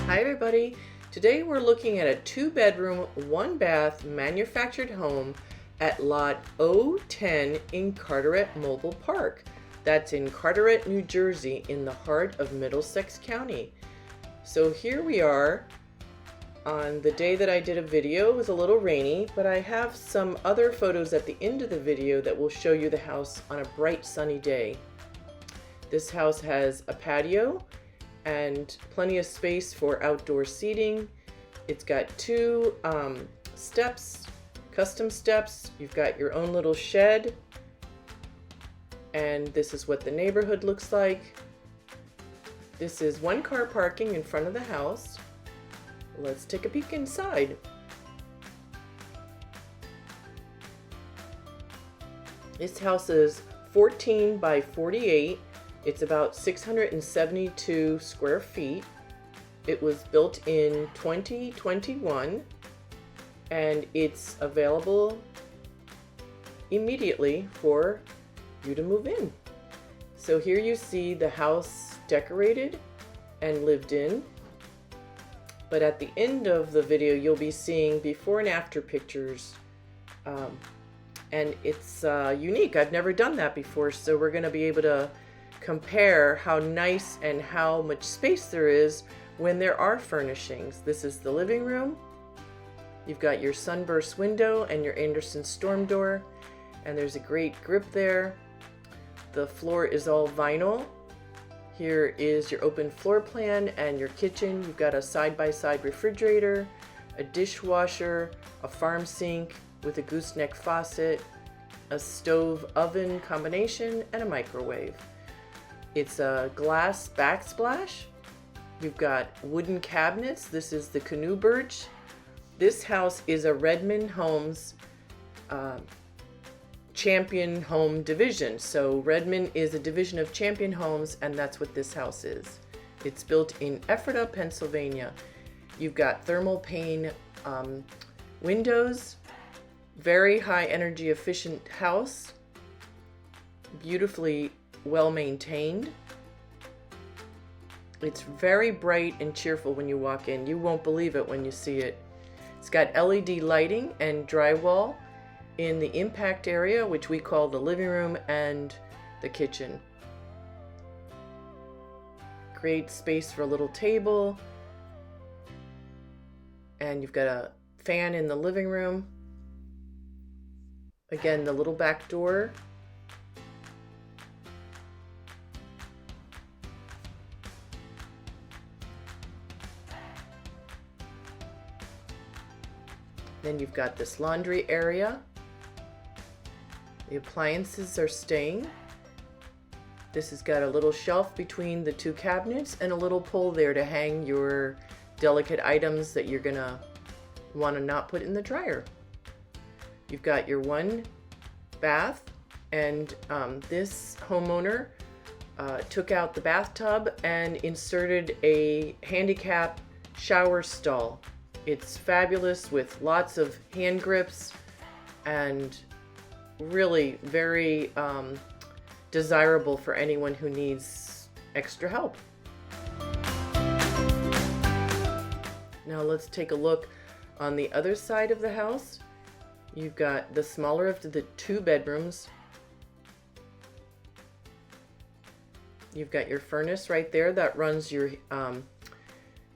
Hi everybody. Today we're looking at a 2-bedroom, 1-bath manufactured home at lot O-10 in Carteret Mobile Park. That's in Carteret, New Jersey, in the heart of Middlesex County. So here we are on the day that I did a video. It was a little rainy, but I have some other photos at the end of the video that will show you the house on a bright sunny day. This house has a patio and plenty of space for outdoor seating. It's got two steps, custom steps. You've got your own little shed. And this is what the neighborhood looks like. This is 1-car parking in front of the house. Let's take a peek inside. This house is 14 by 48. It's about 672 square feet. It was built in 2021 and it's available immediately for you to move in. So here you see the house decorated and lived in. But at the end of the video, you'll be seeing before and after pictures. And it's unique. I've never done that before, so we're going to be able to compare how nice and how much space there is when there are furnishings. This is the living room. You've got your sunburst window and your Anderson storm door, and there's a great grip there. The floor is all vinyl. Here is your open floor plan and your kitchen. You've got a side-by-side refrigerator, a dishwasher, a farm sink with a gooseneck faucet, a stove oven combination, and a microwave. It's a glass backsplash. You've got wooden cabinets. This is the Canoe Birch. This house is a Redman Homes Champion Home division. So Redman is a division of Champion Homes, and that's what this house is. It's built in Ephrata, Pennsylvania. You've got thermal pane windows, very high energy efficient house, beautifully well maintained. It's very bright and cheerful when you walk in. You won't believe it when you see it. It's got LED lighting and drywall in the impact area, which we call the living room and the kitchen. Great space for a little table. And you've got a fan in the living room. Again, the little back door. Then you've got this laundry area. The appliances are staying. This has got a little shelf between the two cabinets and a little pole there to hang your delicate items that you're gonna want to not put in the dryer. You've got your 1 bath, and this homeowner took out the bathtub and inserted a handicap shower stall. It's fabulous with lots of hand grips and really very desirable for anyone who needs extra help. Now let's take a look on the other side of the house. You've got the smaller of the 2 bedrooms. You've got your furnace right there that runs your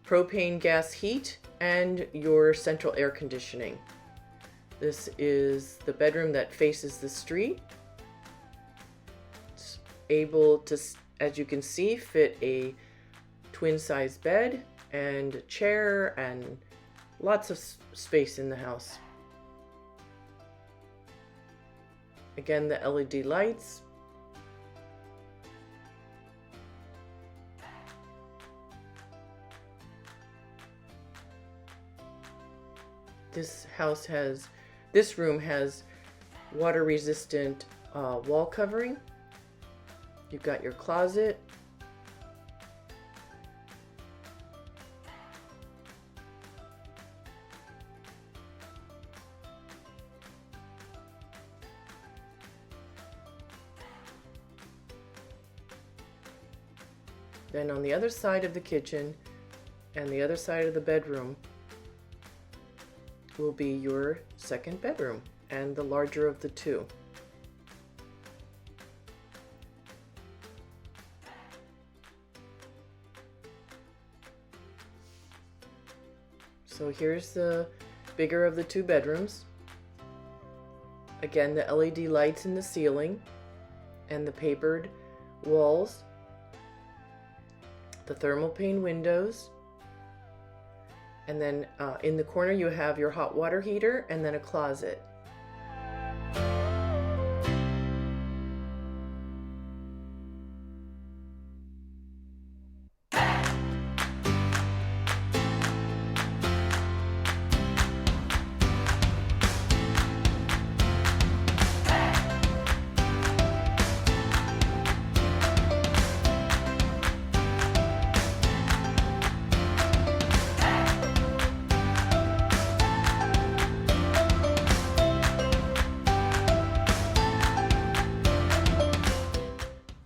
propane gas heat and your central air conditioning. This is the bedroom that faces the street. It's able to, as you can see, fit a twin-size bed and a chair and lots of space in the house. Again, the LED lights. This room has water resistant wall covering. You've got your closet. Then on the other side of the kitchen, And the other side of the bedroom will be your second bedroom and the larger of the two. So here's the bigger of the two bedrooms. Again, the LED lights in the ceiling and the papered walls, the thermal pane windows, and then in the corner you have your hot water heater and then a closet.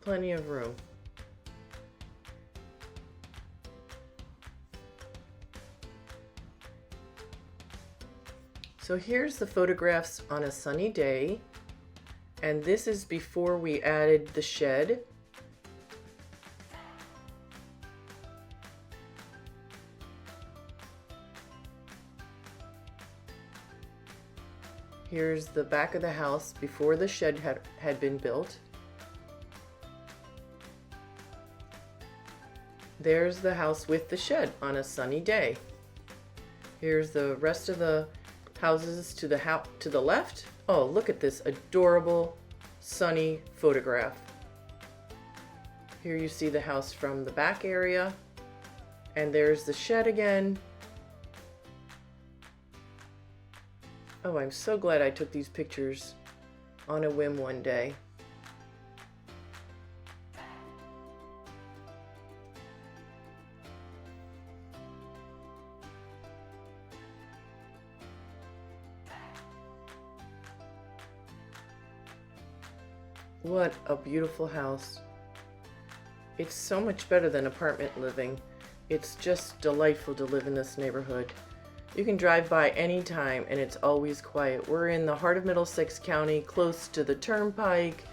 Plenty of room. So here's the photographs on a sunny day, and this is before we added the shed. Here's the back of the house before the shed had been built. There's the house with the shed on a sunny day. Here's the rest of the houses to the left. Oh, look at this adorable sunny photograph. Here you see the house from the back area, and there's the shed again. Oh, I'm so glad I took these pictures on a whim one day. What a beautiful house. It's so much better than apartment living. It's just delightful to live in this neighborhood. You can drive by anytime and it's always quiet. We're in the heart of Middlesex County, close to the turnpike,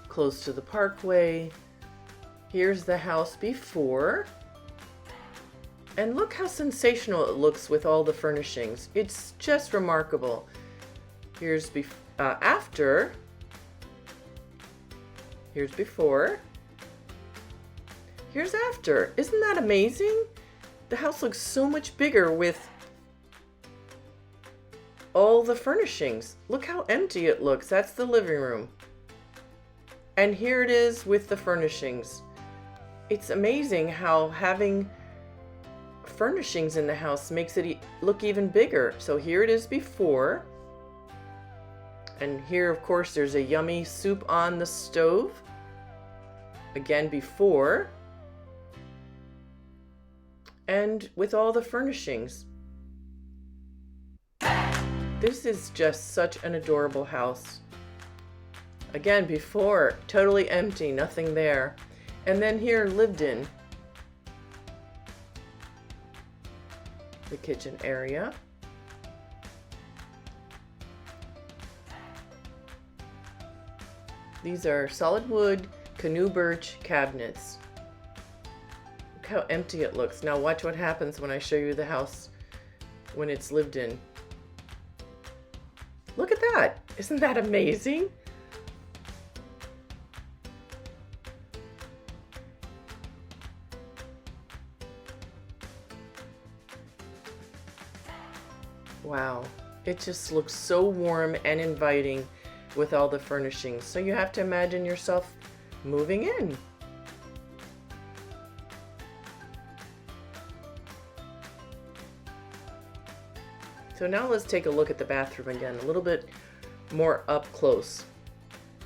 close to the parkway. Here's the house before. And look how sensational it looks with all the furnishings. It's just remarkable. Here's after. Here's before. Here's after. Isn't that amazing? The house looks so much bigger with all the furnishings. Look how empty it looks. That's the living room. And here it is with the furnishings. It's amazing how having furnishings in the house makes it look even bigger. So here it is before. And here, of course, there's a yummy soup on the stove. Again, before. And with all the furnishings. This is just such an adorable house. Again, before, totally empty, nothing there. And then here, lived in. The kitchen area. These are solid wood Canoe birch cabinets. Look how empty it looks. Now watch what happens when I show you the house when it's lived in. Look at that. Isn't that amazing? Wow. It just looks so warm and inviting with all the furnishings. So you have to imagine yourself moving in. So now let's take a look at the bathroom again, a little bit more up close.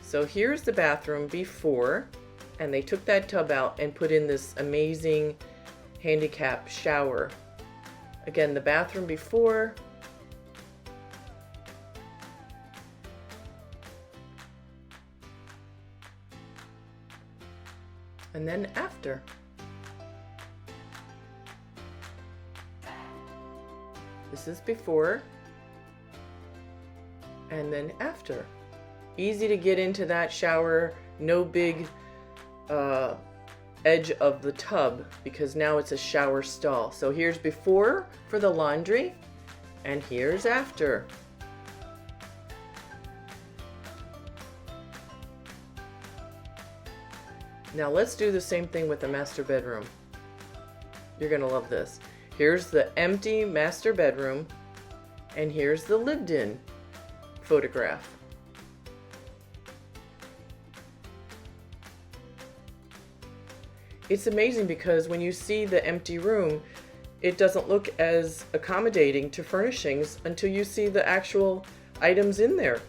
So here's the bathroom before, and they took that tub out and put in this amazing handicap shower. Again, the bathroom before. And then after. This is before and then after. Easy to get into that shower, no big edge of the tub because now it's a shower stall. So here's before for the laundry and here's after. Now let's do the same thing with the master bedroom. You're gonna love this. Here's the empty master bedroom and here's the lived in photograph. It's amazing because when you see the empty room, it doesn't look as accommodating to furnishings until you see the actual items in there.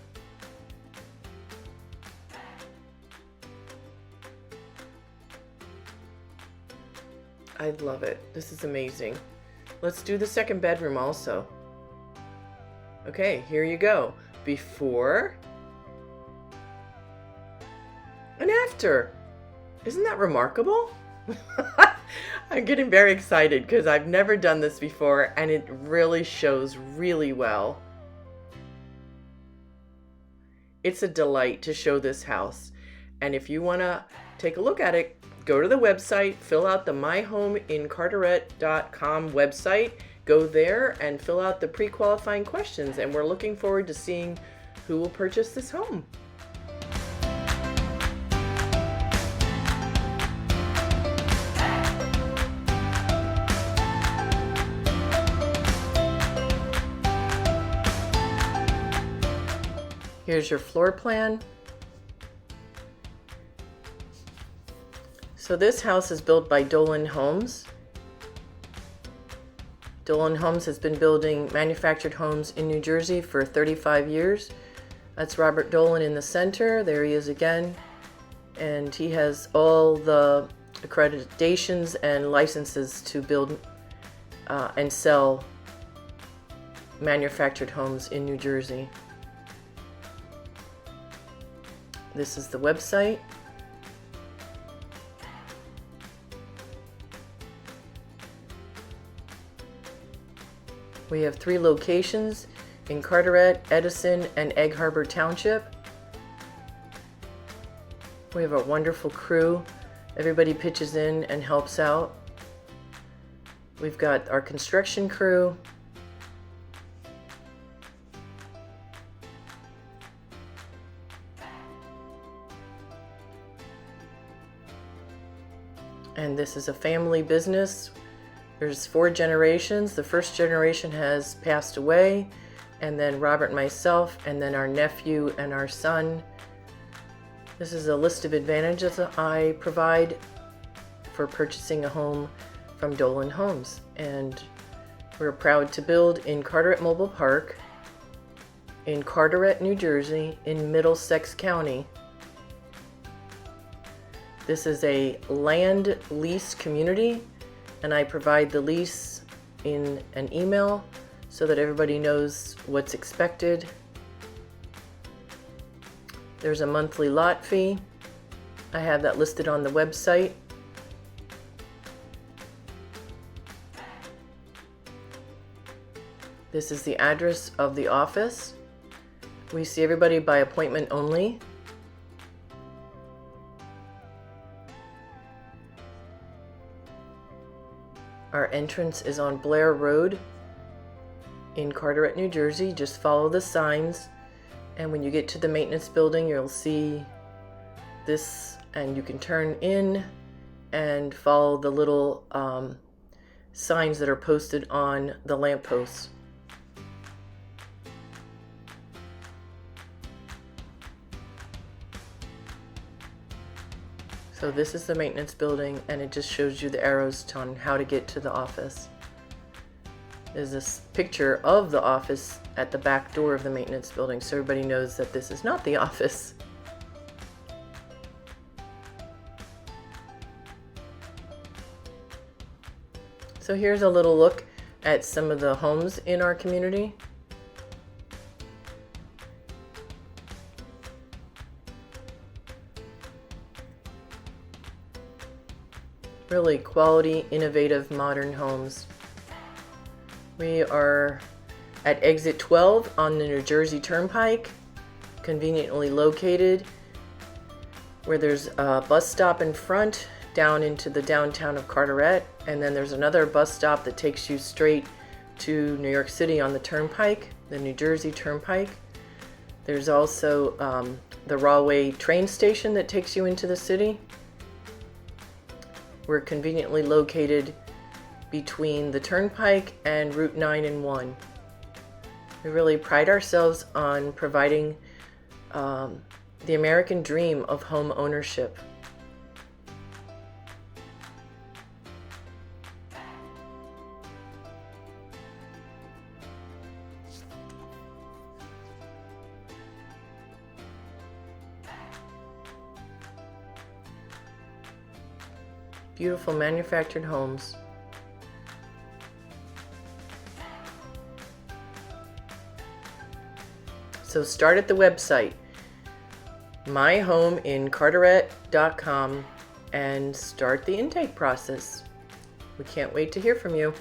I love it. This is amazing. Let's do the second bedroom also. Okay, here you go. Before and after. Isn't that remarkable? I'm getting very excited because I've never done this before and it really shows really well. It's a delight to show this house. And if you want to take a look at it, go to the website, fill out the myhomeincarteret.com website, go there and fill out the pre-qualifying questions. And we're looking forward to seeing who will purchase this home. Here's your floor plan. So this house is built by Dolan Homes. Dolan Homes has been building manufactured homes in New Jersey for 35 years. That's Robert Dolan in the center. There he is again. And he has all the accreditations and licenses to build and sell manufactured homes in New Jersey. This is the website. We have 3 locations in Carteret, Edison, and Egg Harbor Township. We have a wonderful crew. Everybody pitches in and helps out. We've got our construction crew. And this is a family business. There's 4 generations. The first generation has passed away, and then Robert and myself, and then our nephew and our son. This is a list of advantages that I provide for purchasing a home from Dolan Homes. And we're proud to build in Carteret Mobile Park, in Carteret, New Jersey, in Middlesex County. This is a land lease community, and I provide the lease in an email so that everybody knows what's expected. There's a monthly lot fee. I have that listed on the website. This is the address of the office. We see everybody by appointment only. Our entrance is on Blair Road in Carteret, New Jersey. Just follow the signs, and when you get to the maintenance building, you'll see this, and you can turn in and follow the little signs that are posted on the lampposts. So this is the maintenance building, and it just shows you the arrows on how to get to the office. There's this picture of the office at the back door of the maintenance building, so everybody knows that this is not the office. So here's a little look at some of the homes in our community. Really quality, innovative, modern homes. We are at exit 12 on the New Jersey Turnpike, conveniently located where there's a bus stop in front down into the downtown of Carteret, and then there's another bus stop that takes you straight to New York City on the Turnpike, the New Jersey Turnpike. There's also the Rahway train station that takes you into the city. We're conveniently located between the Turnpike and Route 9 and 1. We really pride ourselves on providing the American dream of home ownership. Beautiful manufactured homes. So start at the website, myhomeincarteret.com, and start the intake process. We can't wait to hear from you.